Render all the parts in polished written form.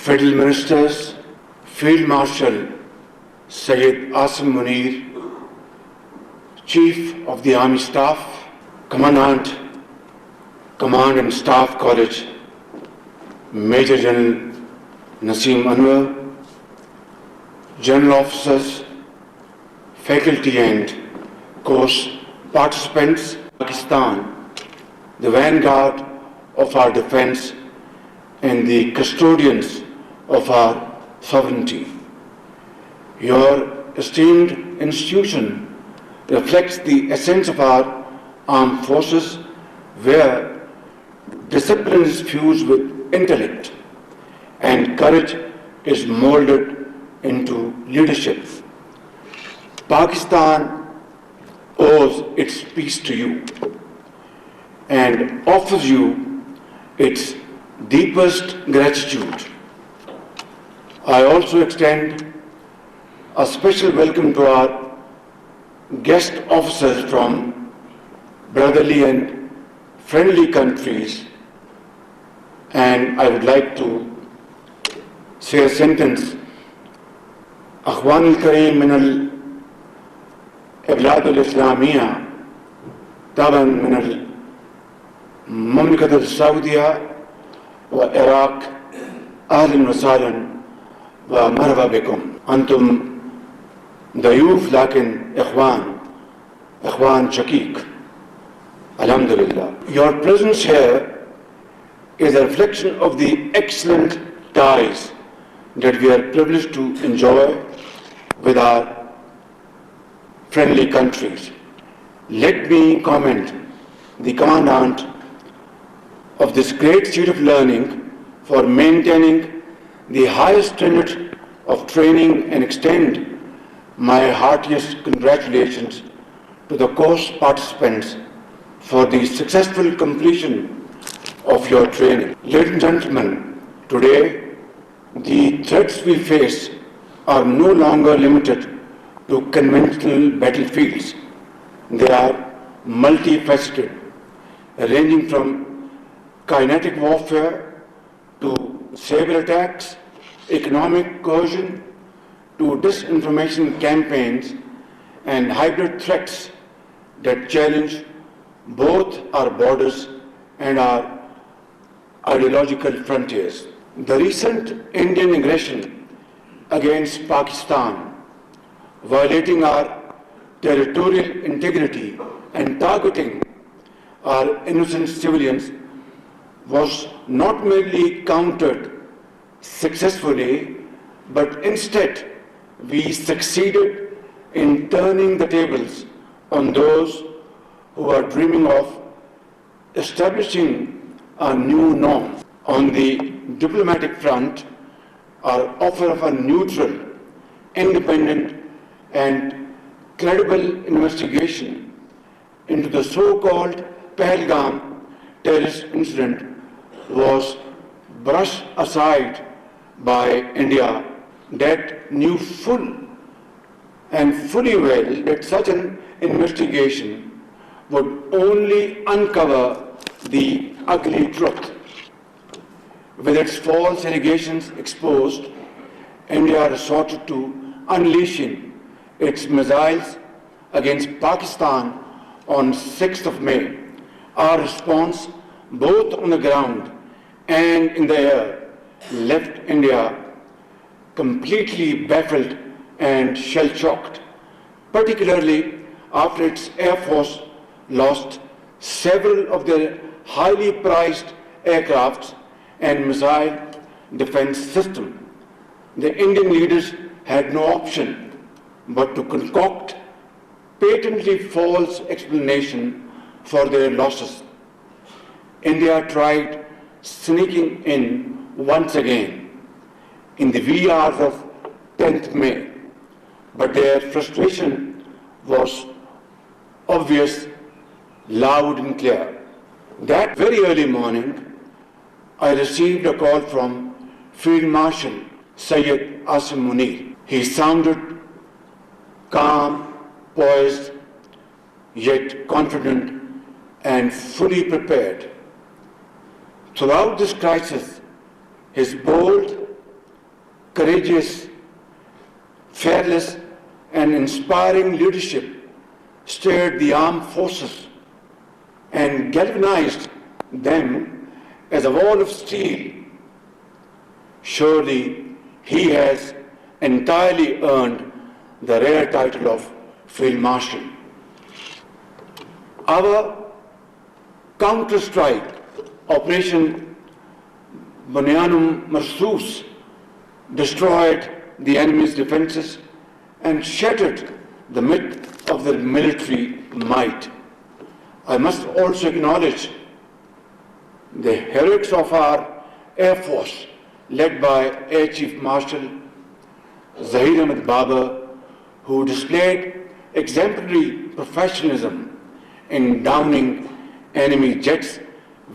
Federal Ministers, Field Marshal Syed Asim Munir, Chief of the Army Staff, Commandant, Command and Staff College, Major General Naseem Anwar, General Officers, faculty and course participants, Pakistan, the vanguard of our defense and the custodians of our sovereignty. Your esteemed institution reflects the essence of our armed forces, where discipline is fused with intellect and courage is molded into leadership. Pakistan owes its peace to you and offers you its deepest gratitude. I also extend a special welcome to our guest officers from brotherly and friendly countries, and I would like to say a sentence. Akhwan al-Kareem min al-Iblad al-Islamiyya taban min al-Mamlakat al-Saudiya wa Iraq ahlan wa sahlan wa marhaba bikum. Antum ضيوف لكن إخوان شقيق. Alhamdulillah. Your presence here is a reflection of the excellent ties that we are privileged to enjoy with our friendly countries. Let me commend the Commandant of this great seat of learning for maintaining the highest standard of training and extend my heartiest congratulations to the course participants for the successful completion of your training. Ladies and gentlemen, today the threats we face are no longer limited to conventional battlefields. They are multifaceted, ranging from kinetic warfare to cyber attacks, economic coercion, to disinformation campaigns and hybrid threats that challenge both our borders and our ideological frontiers. The recent Indian aggression against Pakistan, violating our territorial integrity and targeting our innocent civilians, was not merely countered successfully, but instead we succeeded in turning the tables on those who are dreaming of establishing a new norm. On the diplomatic front, our offer of a neutral, independent, and credible investigation into the so-called Pahalgam terrorist incident was brushed aside by India, that knew fully well that such an investigation would only uncover the ugly truth. With its false allegations exposed, India resorted to unleashing its missiles against Pakistan on 6th of May. Our response, both on the ground and in the air, left India completely baffled and shell-shocked, particularly after its Air Force lost several of their highly prized aircrafts and missile defense system. The Indian leaders had no option but to concoct patently false explanation for their losses. India tried sneaking in once again in the wee hours of 10th May, but their frustration was obvious, loud and clear. That very early morning, I received a call from Field Marshal Syed Asim Munir. He sounded calm, poised, yet confident and fully prepared. Throughout this crisis, his bold courageous, fearless, and inspiring leadership stirred the armed forces and galvanized them as a wall of steel. Surely he has entirely earned the rare title of Field Marshal. Our counter-strike Operation Bunyanum Marsus destroyed the enemy's defenses and shattered the myth of their military might. I must also acknowledge the heroics of our Air Force, led by Air Chief Marshal Zahir Ahmed Babar, who displayed exemplary professionalism in downing enemy jets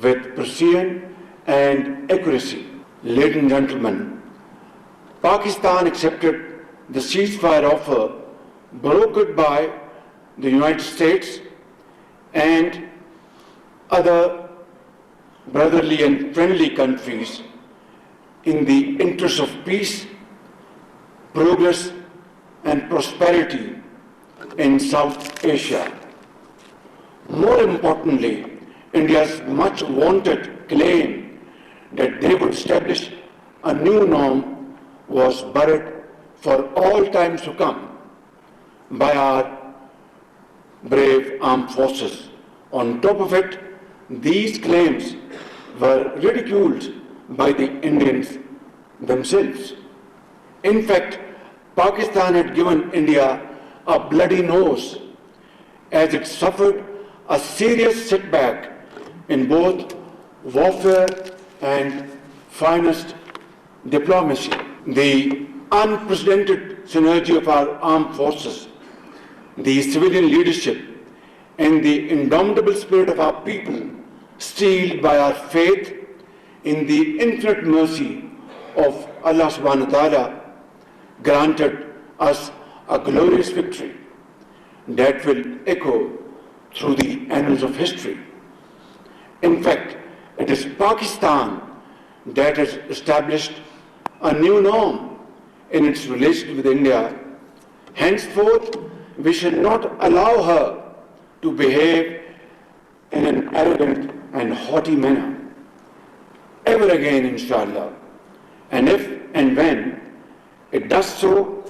with precision and accuracy. Ladies and gentlemen, Pakistan accepted the ceasefire offer brokered by the United States and other brotherly and friendly countries in the interest of peace, progress, and prosperity in South Asia. More importantly, India's much wanted claim that they would establish a new norm was buried for all times to come by our brave armed forces. On top of it, these claims were ridiculed by the Indians themselves. In fact, Pakistan had given India a bloody nose as it suffered a serious setback in both warfare and finest diplomacy. The unprecedented synergy of our armed forces, the civilian leadership, and the indomitable spirit of our people, steeled by our faith in the infinite mercy of Allah subhanahu wa ta'ala, granted us a glorious victory that will echo through the annals of history. In fact, it is Pakistan that has established a new norm in its relation with India. Henceforth, we should not allow her to behave in an arrogant and haughty manner ever again, inshallah. And if and when it does so,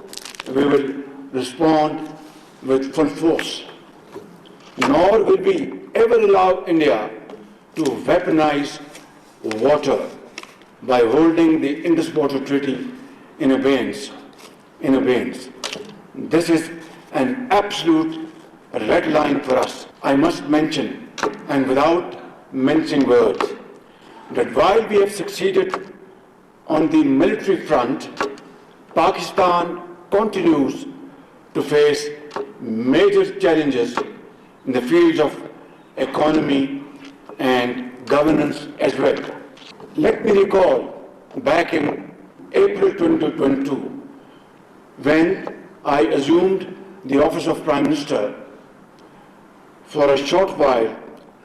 we will respond with full force. Nor will we ever allow India to weaponize water by holding the Indus Water Treaty in abeyance. This is an absolute red line for us. I must mention, and without mincing words, that while we have succeeded on the military front, Pakistan continues to face major challenges in the fields of economy and governance as well. Let me recall back in April 2022, when I assumed the office of Prime Minister for a short while,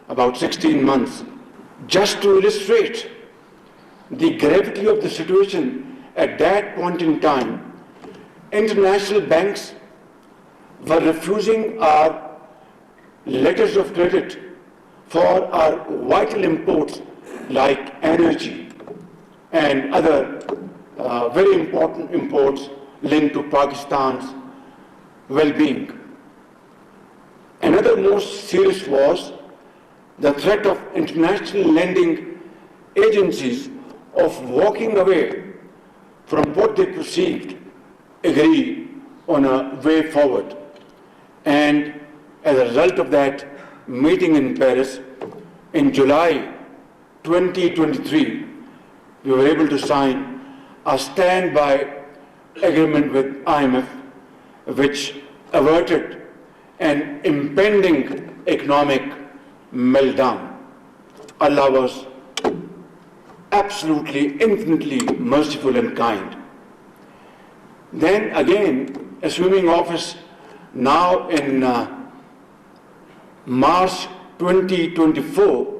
about 16 months, just to illustrate the gravity of the situation at that point in time. International banks were refusing our letters of credit for our vital imports like energy and other very important imports linked to Pakistan's well-being. Another most serious was the threat of international lending agencies of walking away from what they perceived agree on a way forward. And as a result of that meeting in Paris in July 2023, we were able to sign a standby agreement with IMF, which averted an impending economic meltdown. Allah was absolutely, infinitely merciful and kind. Then again, assuming office now in March 2024,